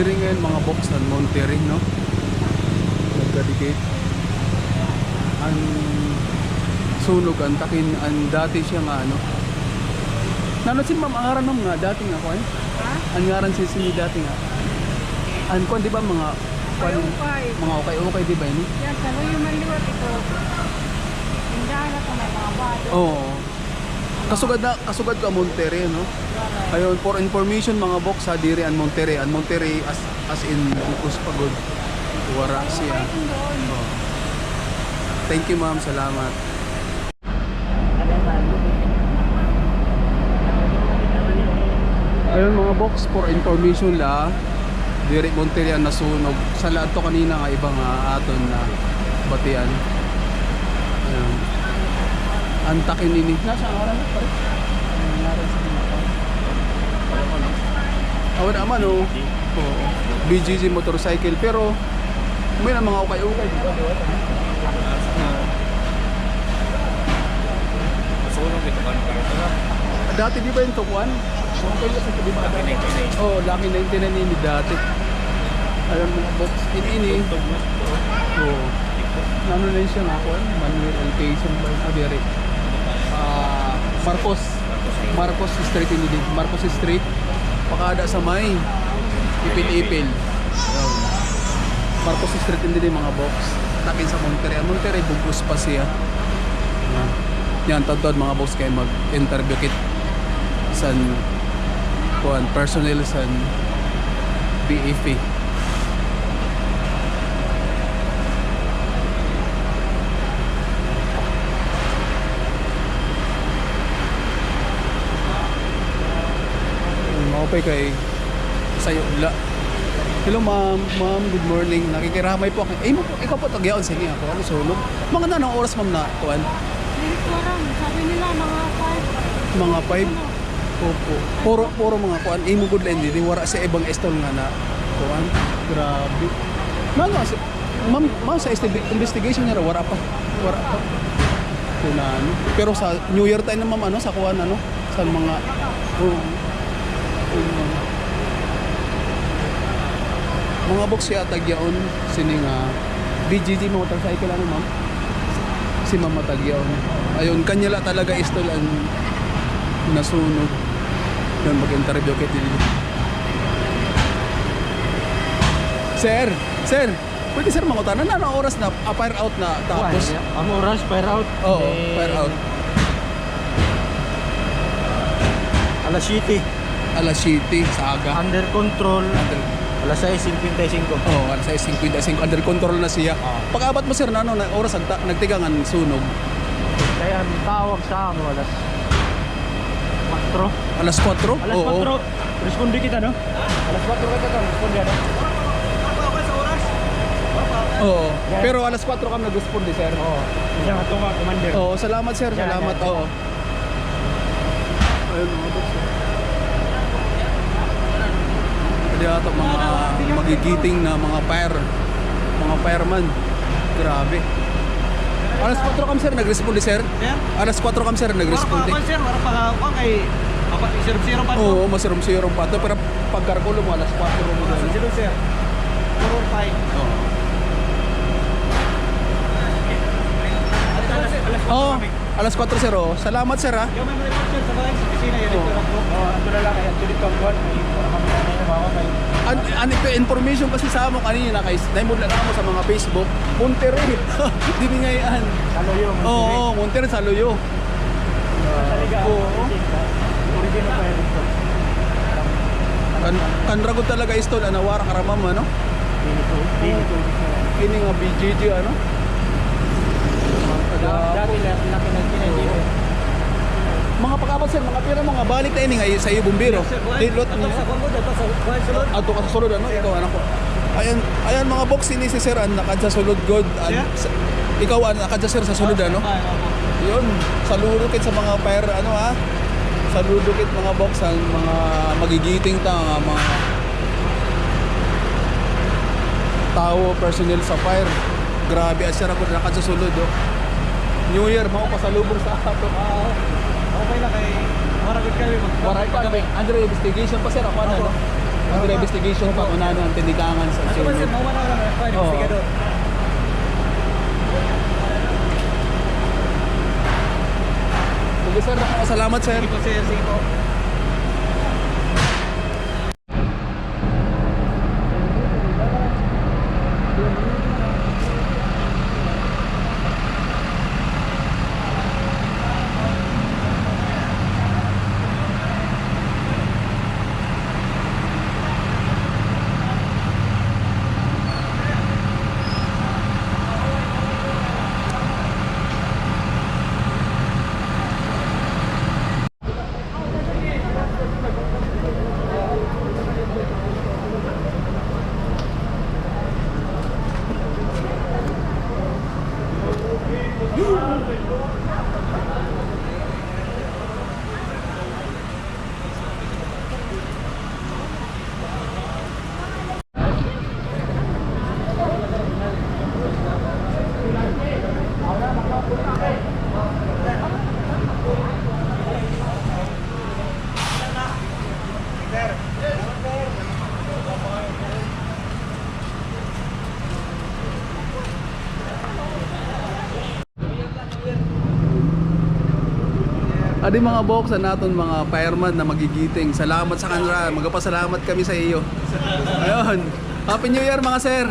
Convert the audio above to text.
Diri ngayon mga box ng Monterrey, no? Nagkadikit. Ang sunog, ang takin, ang dati siya nga, ano? Nano si Ma'am, ang ngaran Ma'am nga, dati nga ko eh? Ha? Ang ngaran si Sini dati nga. Ang kwan, di ba mga... Ukay-ukay. Mga ukay-ukay, di ba yun? Yan, sa yung maliwat ito. Tindahan ako na mga bato. Oo. Kasugad ka Monterrey, no? Ayun, for information mga box sa diri an Monterrey. An Monterrey as in Bucos Pagod. Wara siya. Oh. Thank you ma'am, salamat. Ayun mga box, for information la, diri Monterrey ang nasunog. Sa lahat to kanina nga ibang aton na batian. Ayun. Antakin ini. Nasa oras na pare. Awan naman oh. Oo. BGG motorcycle pero may na mga ukay-ukay di ba? Masunog ito kan para. Dati di ba yung tukuan? Okay lang sa di ba? Oh, Lucky 99 ini dati. Alam mo na box ini. Oh. Ano na siya nga kuan? Manuel Alcation by Averi. Marcos Street ini din. Marcos Street. Pakada sa may Ipil-ipil. Marcos Street hindi din mga box. Takin sa Monterrey. Monterrey Bucos pa siya. Yan tawad mga box kay mag-interview kit san kuan personnel san BFE. Okay kay sayo la. Hello ma'am, good morning. Nakikiramay po ako. Eh mo ikaw po tagyaon sa niya ako. Ano sulog? Mga nanong oras ma'am na kuan? Hindi ko alam. Sabi nila mga 5. Mga 5. Opo. Puro mga kuan. Eh mo good lang din wala sa ibang stall nga na kuan. Grabe. Ma'am sa investigation niya wala pa. Kunan. Pero sa New Year time na ma'am ano sa kuan ano sa mga mga box siya tagyaon sining BGG motorcycle ano ma'am si ma'am tagyaon ayun kanya la talaga istol ang nasunog yun mag-interview kay dili sir pwede sir mangutanan na ang oras na fire out na tapos Ang oras fire out. oo fire out Alas 7. sa aga Under control. Alas 6:55. oh alas 6:55 under control na siya pag-abat mo sir na ano na oras nagtigangan sunog Kaya ang tawag sa amo alas 4. alas 4 Alas 4. Responde kita no? Alas 4 kita to. Responde ano? oo pero alas 4 kami nag-responde sir Oo. Isa nga tunga commander. oo salamat sir salamat Yan. oo ayun mga boss kaya ito mga magigiting na mga fireman grabe alas 4 kami sir nag-responde sir alas 4 kami sir nag-responde Sir, wala pa ka kay apa sir pa. oo masirom-sirom pa to pero pagkarkulo mo alas 4 mo doon Sir, sir. 4 oo oh, alas 4 sir oh. Salamat sir ha. Yung may report sir sa bahay sa opisina yun ito lang po. Ando na lang kaya tulit kang buwan para kami na bawa kay. Ano information kasi sa amo kanina kay naimod lang mo sa mga Facebook Monterrey dili nga yan Ano yung oo Monterrey sa Loyo oo original pa yun ito. kanragod talaga istol anawara karamam ano Dito. kini nga BGG ano Dati lang kinagkinagin. mga pagkabat sir mga pira mga balik na ini nga sa iyo bumbero dilot Ato niyo sa Congo dato sa kuwan sulod. ato ka sa sulod ano ikaw anak ko ayan mga box ini si sir an nakad sa sulod god ikaw an nakad sa sir sa sulod ano yun saludukit sa mga fire ano ha saludukit mga box ang mga magigiting ta mga tao personnel sa fire grabe asya ako nakad sa sulod oh. New Year mao pasalubong sa ato Okay na kay Maragod kami waray pa kami under investigation pa sir ako ano Under investigation pa kung ano ang tinikangan sa Ano ba sir, sulod. mawala lang ako, Oo. investigador. Sige sir, salamat sir. Sige po sir, sige po. Adi mga box naton mga fireman na magigiting. Salamat sa kanila. Magpasalamat kami sa iyo. Ayun. Happy New Year mga sir.